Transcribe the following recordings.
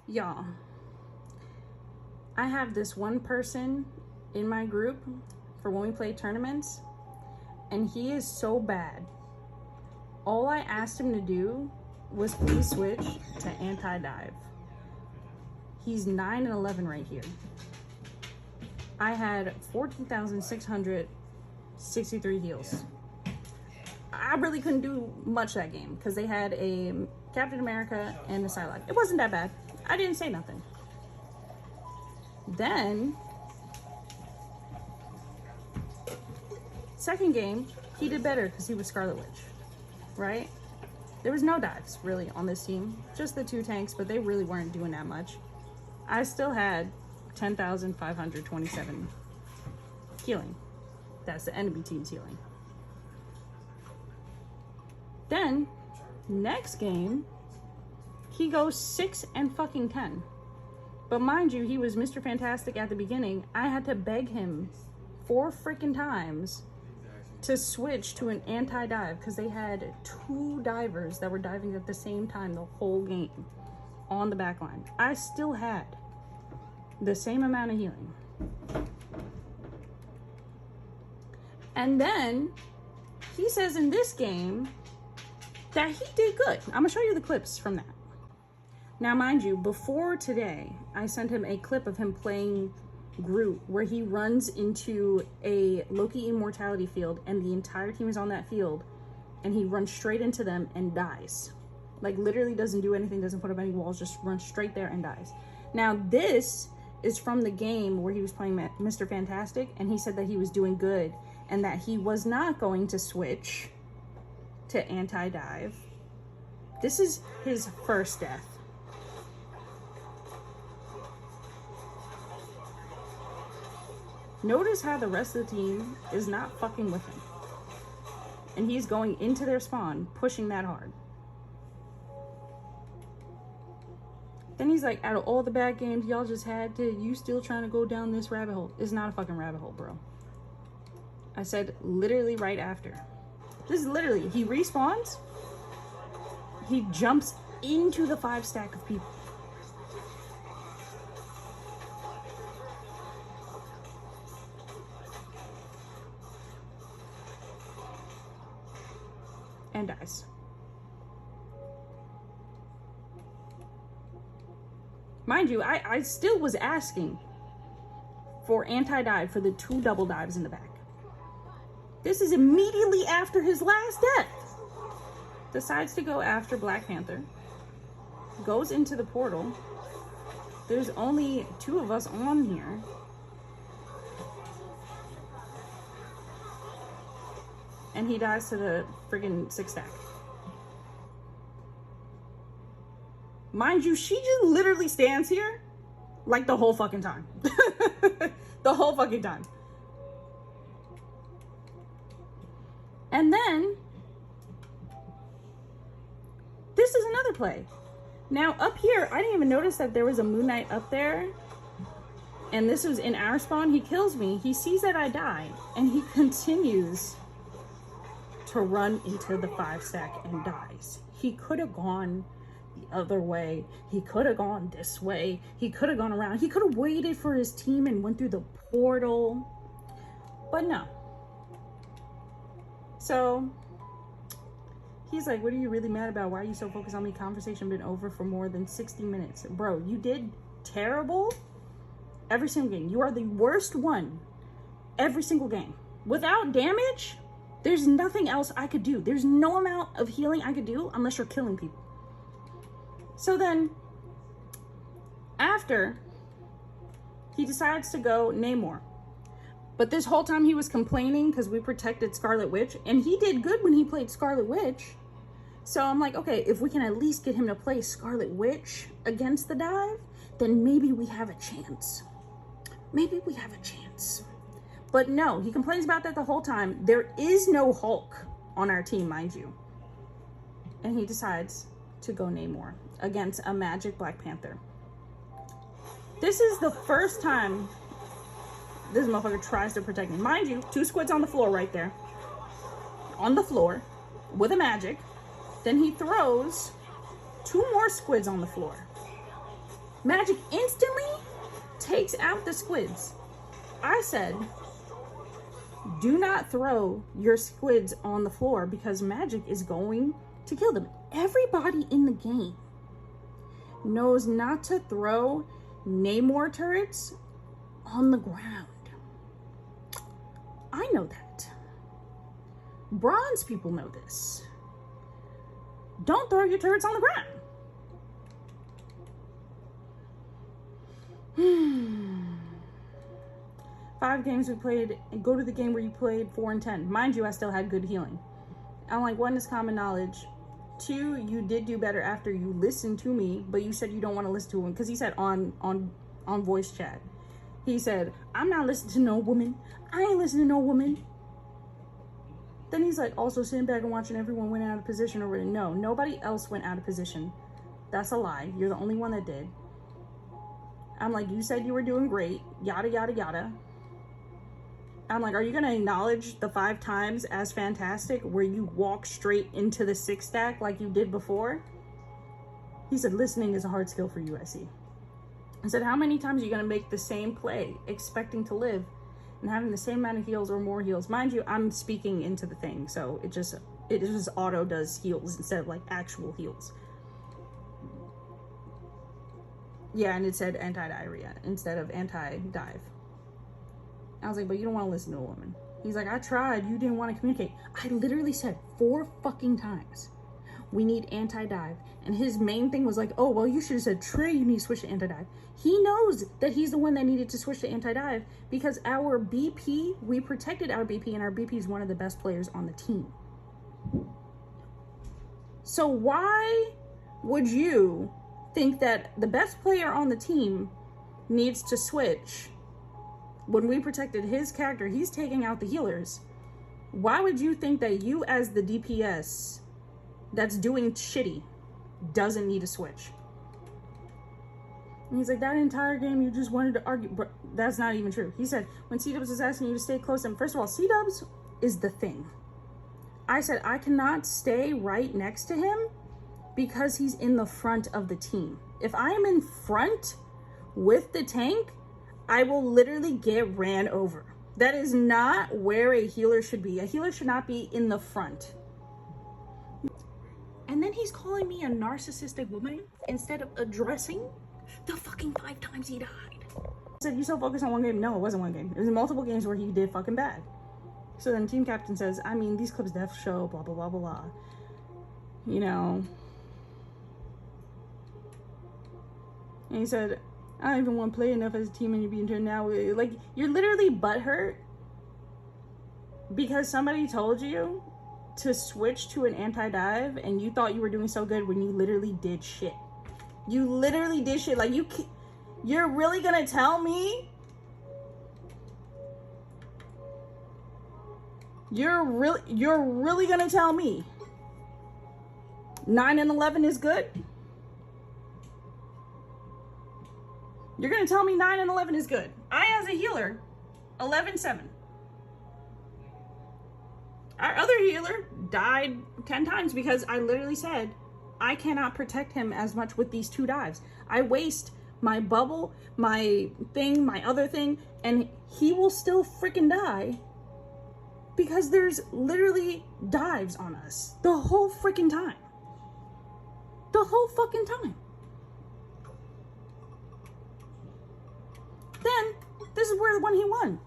Y'all, I have this one person in my group for when we play tournaments, and he is so bad. All I asked him to do was please switch to anti-dive. He's 9 and 11 right here. I had 14,663 heals. I really couldn't do much that game because they had a Captain America and a Psylocke. It wasn't that bad. I didn't say nothing. Then, second game, he did better because he was Scarlet Witch, right? There was no dives really on this team, just the 2 tanks, but they really weren't doing that much. I still had 10,527 healing. That's the enemy team's healing. Then, next game, he goes 6 and fucking 10. But mind you, he was Mr. Fantastic at the beginning. I had to beg him 4 freaking times to switch to an anti-dive because they had 2 divers that were diving at the same time the whole game on the back line. I still had the same amount of healing. And then he says in this game that he did good. I'm gonna show you the clips from that. Now, mind you, before today, I sent him a clip of him playing Groot where he runs into a Loki immortality field and the entire team is on that field and he runs straight into them and dies. Like literally doesn't do anything, doesn't put up any walls, just runs straight there and dies. Now, this is from the game where he was playing Mr. Fantastic and he said that he was doing good and that he was not going to switch to anti-dive. This is his first death. Notice how the rest of the team is not fucking with him. And he's going into their spawn, pushing that hard. Then he's like, out of all the bad games y'all just had, you still trying to go down this rabbit hole? It's not a fucking rabbit hole, bro. I said literally right after. This is literally, he respawns, he jumps into the 5 stack of people. And dies. Mind you, I still was asking for anti-dive for the 2 double dives in the back. This is immediately after his last death. Decides to go after Black Panther. Goes into the portal. There's only 2 of us on here. And he dies to the friggin' 6 stack. Mind you, she just literally stands here like the whole fucking time. The whole fucking time. And then, this is another play. Now up here, I didn't even notice that there was a Moon Knight up there. And this was in our spawn. He kills me. He sees that I die. And he continues to run into the 5 stack and dies. He could have gone the other way. He could have gone this way. He could have gone around. He could have waited for his team and went through the portal. But no. So he's like, what are you really mad about? Why are you so focused on me? Conversation been over for more than 60 minutes. Bro, you did terrible every single game. You are the worst one every single game. Without damage, there's nothing else I could do. There's no amount of healing I could do unless you're killing people. So then, after, he decides to go Namor. But this whole time he was complaining because we protected Scarlet Witch. And he did good when he played Scarlet Witch. So I'm like, okay, if we can at least get him to play Scarlet Witch against the dive, then maybe we have a chance. Maybe we have a chance. But no, he complains about that the whole time. There is no Hulk on our team, mind you. And he decides to go Namor against a magic Black Panther. This is the first time this motherfucker tries to protect me. Mind you, 2 squids on the floor right there. On the floor with a magic. Then he throws 2 more squids on the floor. Magic instantly takes out the squids. I said, do not throw your squids on the floor because Magic is going to kill them. Everybody in the game knows not to throw Namor turrets on the ground. I know that. Bronze people know this. Don't throw your turrets on the ground. 5 games we played, and go to the game where you played 4 and 10. Mind you, I still had good healing. I'm like, 1 is common knowledge. 2, you did do better after you listened to me, but you said you don't want to listen to him because he said on voice chat. He said, I'm not listening to no woman. I ain't listening to no woman. Then he's like, also sitting back and watching everyone went out of position already. No, nobody else went out of position. That's a lie. You're the only one that did. I'm like, you said you were doing great. Yada, yada, yada. I'm like, are you going to acknowledge the 5 times as fantastic where you walk straight into the 6 stack like you did before? He said, listening is a hard skill for you, I see. I said, how many times are you going to make the same play expecting to live and having the same amount of heals or more heals? Mind you, I'm speaking into the thing, so it just auto does heals instead of like actual heals. Yeah, and it said anti-diarrhea instead of anti-dive. I was like, but you don't want to listen to a woman. He's like, I tried. You didn't want to communicate. I literally said 4 fucking times, we need anti-dive. And his main thing was like, oh, well, you should have said, Trey, you need to switch to anti-dive. He knows that he's the one that needed to switch to anti-dive because our BP, we protected our BP, and our BP is one of the best players on the team. So why would you think that the best player on the team needs to switch when we protected his character? He's taking out the healers. Why would you think that you as the DPS that's doing shitty doesn't need to switch? And he's like, that entire game you just wanted to argue. But that's not even true. He said, when C-Dubs was asking you to stay close, and first of all, C-Dubs is the thing. I said, I cannot stay right next to him because he's in the front of the team. If I am in front with the tank, I will literally get ran over. That is not where a healer should be. A healer should not be in the front. And then he's calling me a narcissistic woman instead of addressing the fucking 5 times he died. I said, you so focused on one game? No, it wasn't one game. It was multiple games where he did fucking bad. So then team captain says, I mean, these clips def show blah, blah, blah, blah, blah. You know. And he said, I don't even want to play enough as a team and you're being turned now. Like, you're literally butthurt because somebody told you to switch to an anti-dive and you thought you were doing so good when you literally did shit. You literally did shit. Like, you're really gonna tell me? You're really gonna tell me 9 and 11 is good? You're gonna tell me 9 and 11 is good? I, as a healer, 11-7. Our other healer died 10 times because I literally said, I cannot protect him as much with these 2 dives. I waste my bubble, my thing, my other thing, and he will still freaking die because there's literally dives on us the whole freaking time. The whole fucking time. Then, this is where when he won.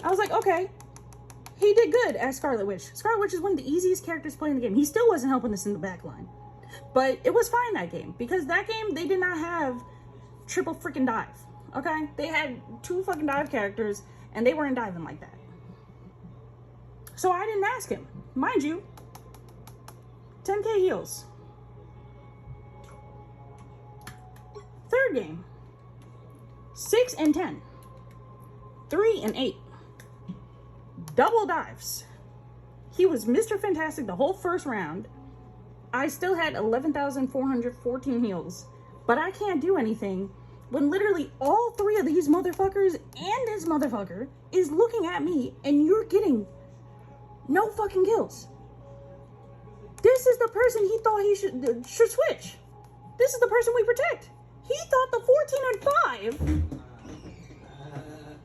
I was like, okay, he did good as Scarlet Witch. Scarlet Witch is one of the easiest characters to play in the game. He still wasn't helping us in the back line. But it was fine that game. Because that game, they did not have triple freaking dive. Okay? They had 2 fucking dive characters, and they weren't diving like that. So I didn't ask him. Mind you, 10k heals. 3rd game. 6 and 10. 3 and 8. Double dives. He was Mr. Fantastic the whole first round. I still had 11,414 heals. But I can't do anything when literally all 3 of these motherfuckers and this motherfucker is looking at me and you're getting no fucking kills. This is the person he thought he should switch. This is the person we protect. He thought the 14 or 5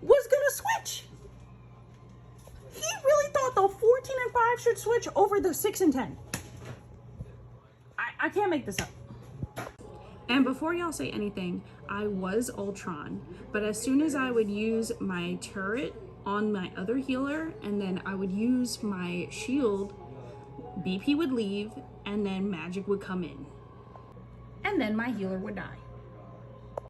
was gonna switch. He really thought the 14 and 5 should switch over the 6 and 10. I can't make this up. And before y'all say anything, I was Ultron, but as soon as I would use my turret on my other healer, and then I would use my shield, BP would leave, and then magic would come in. And then my healer would die.